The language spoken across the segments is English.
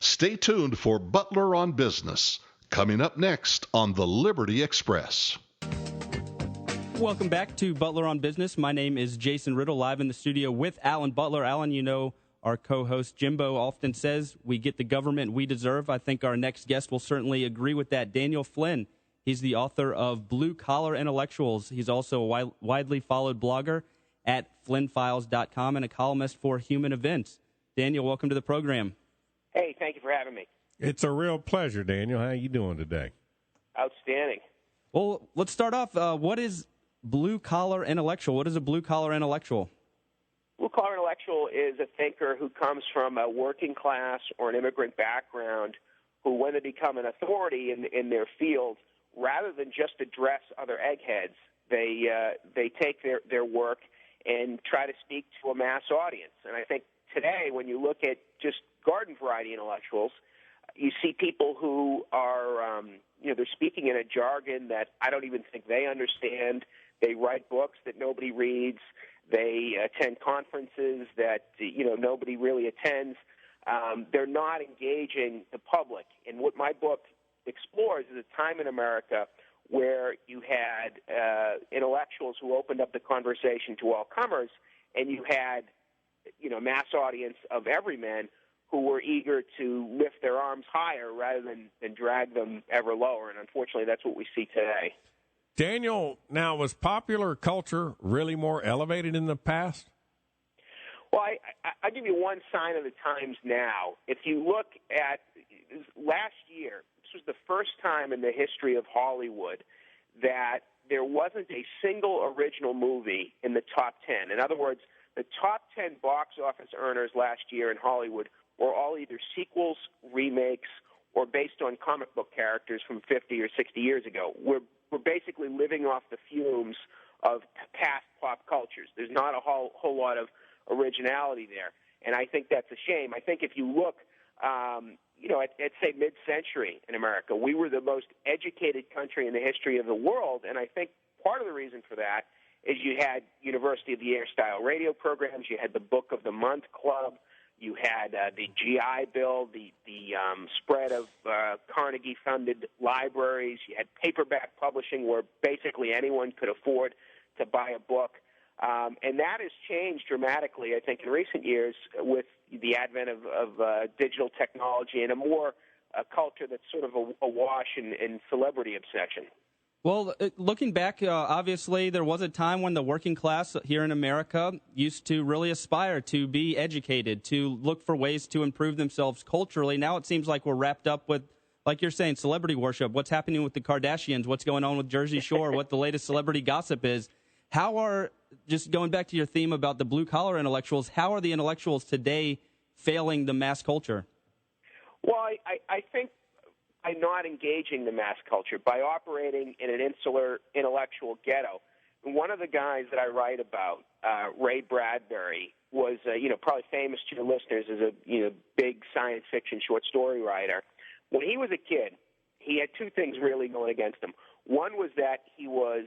Stay tuned for Butler on Business, coming up next on the Liberty Express. Welcome back to Butler on Business. My name is Jason Riddle, live in the studio with Alan Butler. Alan, you know, our co-host Jimbo often says we get the government we deserve. I think our next guest will certainly agree with that. Daniel Flynn, he's the author of Blue Collar Intellectuals. He's also a widely followed blogger at flynnfiles.com and a columnist for Human Events. Daniel, welcome to the program. Hey, thank you for having me. It's a real pleasure, Daniel. How are you doing today? Outstanding. Well, let's start off. What is Blue Collar Intellectual? What is a Blue Collar Intellectual? Blue collar intellectual is a thinker who comes from a working class or an immigrant background who, when they become an authority in their field, rather than just address other eggheads, they take their work and try to speak to a mass audience. And I think today, when you look at just garden variety intellectuals, you see people who are, they're speaking in a jargon that I don't even think they understand. They write books that nobody reads. They attend conferences that, nobody really attends. They're not engaging the public. And what my book explores is a time in America where you had intellectuals who opened up the conversation to all comers, and you had, mass audience of everyman who were eager to lift their arms higher rather than drag them ever lower. And unfortunately, that's what we see today. Daniel, now, was popular culture really more elevated in the past? Well, I'll give you one sign of the times now. If you look at last year, this was the first time in the history of Hollywood that there wasn't a single original movie in the top 10. In other words, the top 10 box office earners last year in Hollywood were all either sequels, remakes, or based on comic book characters from 50 or 60 years ago. We're basically living off the fumes of past pop cultures. There's not a whole lot of originality there, and I think that's a shame. I think if you look, at say mid-century in America, we were the most educated country in the history of the world, and I think part of the reason for that is you had University of the Air style radio programs, you had the Book of the Month Club, you had the GI Bill, the spread of Carnegie-funded libraries. You had paperback publishing where basically anyone could afford to buy a book. And that has changed dramatically, I think, in recent years with the advent of digital technology and a culture that's sort of awash in celebrity obsession. Well, looking back, obviously there was a time when the working class here in America used to really aspire to be educated, to look for ways to improve themselves culturally. Now it seems like we're wrapped up with, like you're saying, celebrity worship, what's happening with the Kardashians, what's going on with Jersey Shore, what the latest celebrity gossip is. How are, just going back to your theme about the blue-collar intellectuals, how are the intellectuals today failing the mass culture? Well, I think by not engaging the mass culture, by operating in an insular intellectual ghetto. And one of the guys that I write about, Ray Bradbury, was probably famous to your listeners as a big science fiction short story writer. When he was a kid, he had two things really going against him. One was that he was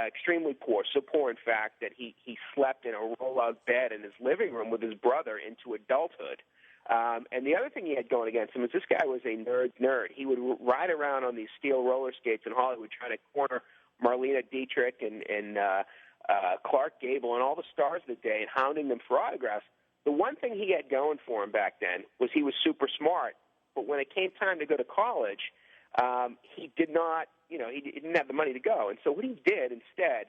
extremely poor, so poor, in fact, that he slept in a roll-out bed in his living room with his brother into adulthood. And the other thing he had going against him is this guy was a nerd. He would ride around on these steel roller skates in Hollywood trying to corner Marlene Dietrich and Clark Gable and all the stars of the day and hounding them for autographs. The one thing he had going for him back then was he was super smart. But when it came time to go to college, he did not, he didn't have the money to go. And so what he did instead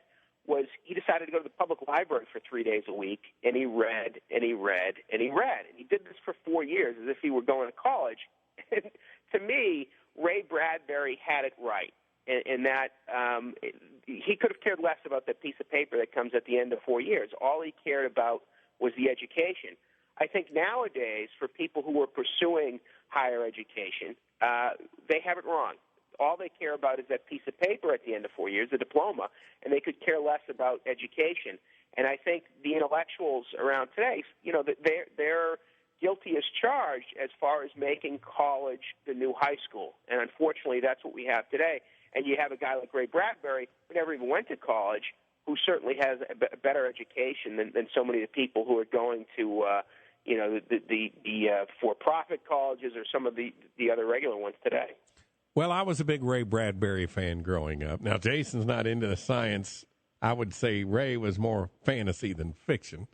was he decided to go to the public library for 3 days a week, and he read, and he read, and he read. And he did this for 4 years as if he were going to college. And to me, Ray Bradbury had it right in that he could have cared less about that piece of paper that comes at the end of 4 years. All he cared about was the education. I think nowadays, for people who are pursuing higher education, they have it wrong. All they care about is that piece of paper at the end of 4 years, the diploma, and they could care less about education. And I think the intellectuals around today, they're guilty as charged as far as making college the new high school. And unfortunately, that's what we have today. And you have a guy like Ray Bradbury, who never even went to college, who certainly has a better education than so many of the people who are going to, the for-profit colleges or some of the other regular ones today. Well, I was a big Ray Bradbury fan growing up. Now, Jason's not into the science. I would say Ray was more fantasy than fiction.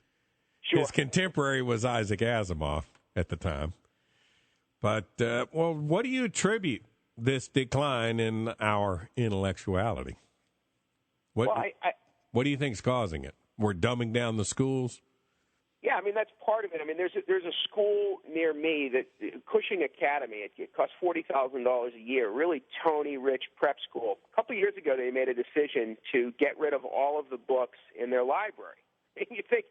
Sure. His contemporary was Isaac Asimov at the time. But, what do you attribute this decline in our intellectuality? What do you think is causing it? We're dumbing down the schools? Yeah, I mean, that's part of it. I mean, there's a school near me, that Cushing Academy. It costs $40,000 a year, really Tony-rich prep school. A couple of years ago, they made a decision to get rid of all of the books in their library. And you think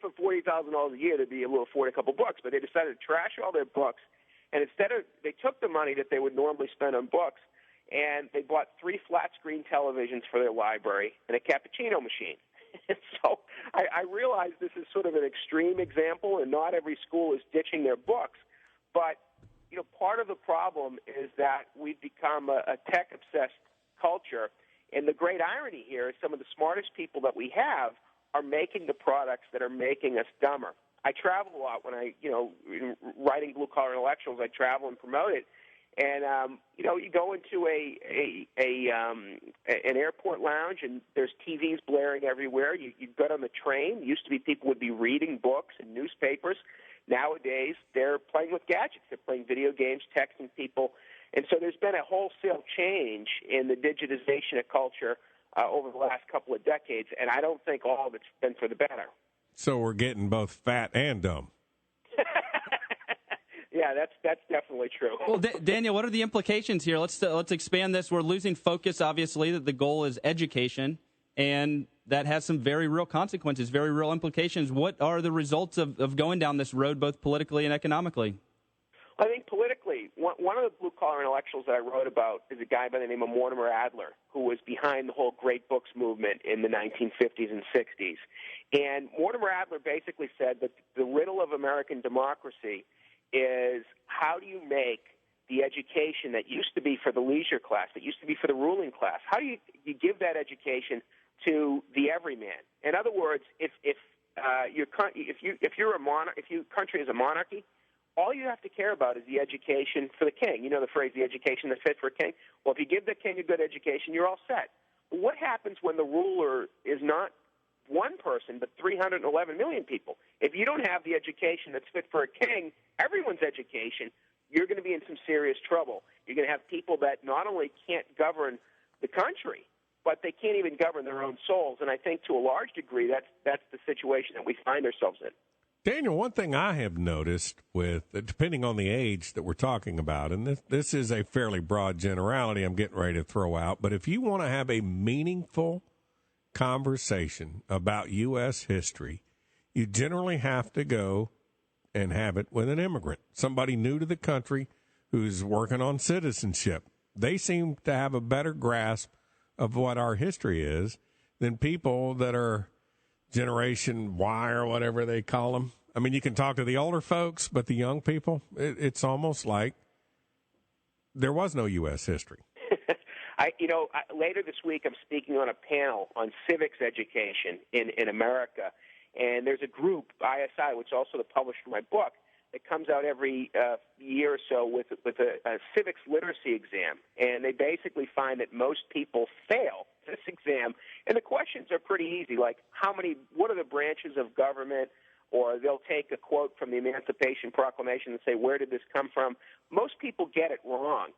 for $40,000 a year, they'd be able to afford a couple books, but they decided to trash all their books. And they took the money that they would normally spend on books, and they bought 3 flat-screen televisions for their library and a cappuccino machine. And so I realize this is sort of an extreme example, and not every school is ditching their books. But, part of the problem is that we've become a tech-obsessed culture. And the great irony here is some of the smartest people that we have are making the products that are making us dumber. I travel a lot when writing Blue Collar Intellectuals, I travel and promote it. And, you go into an airport lounge, and there's TVs blaring everywhere. You get on the train. Used to be people would be reading books and newspapers. Nowadays, they're playing with gadgets. They're playing video games, texting people. And so there's been a wholesale change in the digitization of culture over the last couple of decades, and I don't think all of it's been for the better. So we're getting both fat and dumb. Yeah, that's definitely true. Well, Daniel, what are the implications here? Let's expand this. We're losing focus, obviously, that the goal is education, and that has some very real consequences, very real implications. What are the results of going down this road, both politically and economically? I think politically, one of the blue-collar intellectuals that I wrote about is a guy by the name of Mortimer Adler, who was behind the whole great books movement in the 1950s and 60s. And Mortimer Adler basically said that the riddle of American democracy is, how do you make the education that used to be for the leisure class, that used to be for the ruling class, how do you give that education to the everyman? In other words, if your country is a monarchy, all you have to care about is the education for the king. You know the phrase, the education that's fit for a king? Well, if you give the king a good education, you're all set. But what happens when the ruler is not one person, but 311 million people? If you don't have the education that's fit for a king, everyone's education, you're going to be in some serious trouble. You're going to have people that not only can't govern the country, but they can't even govern their own souls. And I think to a large degree, that's the situation that we find ourselves in. Daniel, one thing I have noticed with, depending on the age that we're talking about, and this is a fairly broad generality I'm getting ready to throw out, but if you want to have a meaningful conversation about U.S. history, you generally have to go and have it with an immigrant, somebody new to the country who's working on citizenship. They seem to have a better grasp of what our history is than people that are Generation Y or whatever they call them. I mean, you can talk to the older folks, but the young people, it's almost like there was no U.S. history. Later this week, I'm speaking on a panel on civics education in America, and there's a group, ISI, which is also the publisher of my book, that comes out every year or so with a civics literacy exam, and they basically find that most people fail this exam, and the questions are pretty easy, like what are the branches of government, or they'll take a quote from the Emancipation Proclamation and say, where did this come from? Most people get it wrong.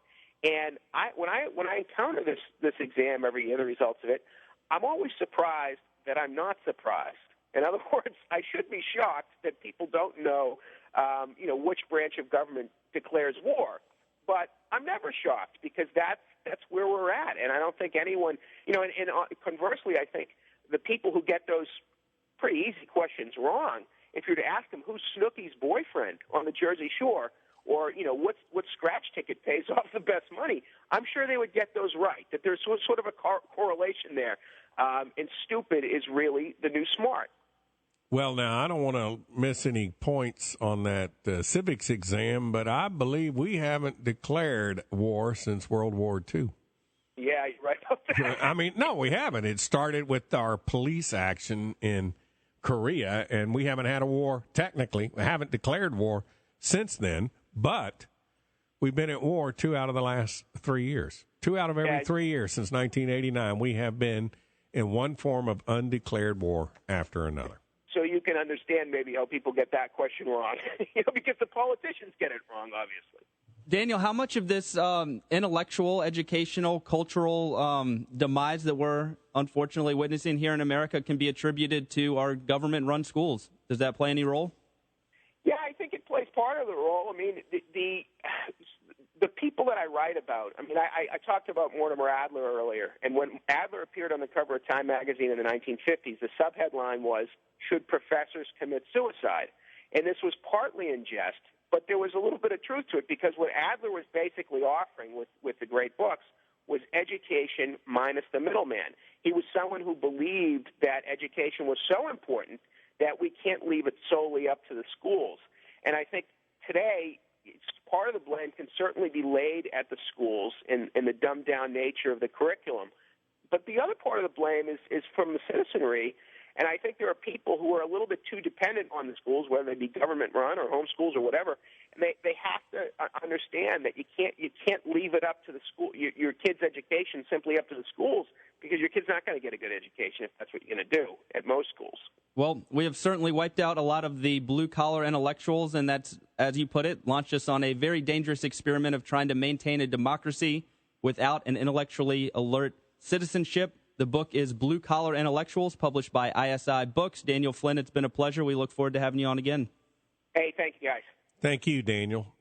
And when I encounter this exam every year, the results of it, I'm always surprised that I'm not surprised. In other words, I should be shocked that people don't know, which branch of government declares war. But I'm never shocked, because that's where we're at. And I don't think anyone, and conversely, I think the people who get those pretty easy questions wrong, if you're to ask them who's Snooki's boyfriend on the Jersey Shore, or, what scratch ticket pays off the best money, I'm sure they would get those right, that there's sort of a correlation there. And stupid is really the new smart. Well, now, I don't want to miss any points on that civics exam, but I believe we haven't declared war since World War II. Yeah, you're right about that. I mean, no, we haven't. It started with our police action in Korea, and we haven't had a war technically. We haven't declared war since then, but we've been at war 2 out of the last 3 years. 2 out of every 3 years since 1989, we have been in one form of undeclared war after another. So you can understand maybe how people get that question wrong, because the politicians get it wrong, obviously. Daniel, how much of this intellectual, educational, cultural demise that we're unfortunately witnessing here in America can be attributed to our government-run schools? Does that play any role? Yeah, I think it plays part of the role. I mean, the people that I write about, I mean, I talked about Mortimer Adler earlier, and when Adler appeared on the cover of Time magazine in the 1950s, the subheadline was, "Should Professors Commit Suicide?" And this was partly in jest, but there was a little bit of truth to it, because what Adler was basically offering with the great books was education minus the middleman. He was someone who believed that education was so important that we can't leave it solely up to the schools. And I think today, part of the blame can certainly be laid at the schools in the dumbed-down nature of the curriculum. But the other part of the blame is from the citizenry. And I think there are people who are a little bit too dependent on the schools, whether they be government-run or homeschools or whatever. And they have to understand that you can't leave it up to the school, your kid's education simply up to the schools, because your kid's not going to get a good education if that's what you're going to do at most schools. Well, we have certainly wiped out a lot of the blue-collar intellectuals, and that's, as you put it, launched us on a very dangerous experiment of trying to maintain a democracy without an intellectually alert citizenship. The book is Blue Collar Intellectuals, published by ISI Books. Daniel Flynn, it's been a pleasure. We look forward to having you on again. Hey, thank you, guys. Thank you, Daniel.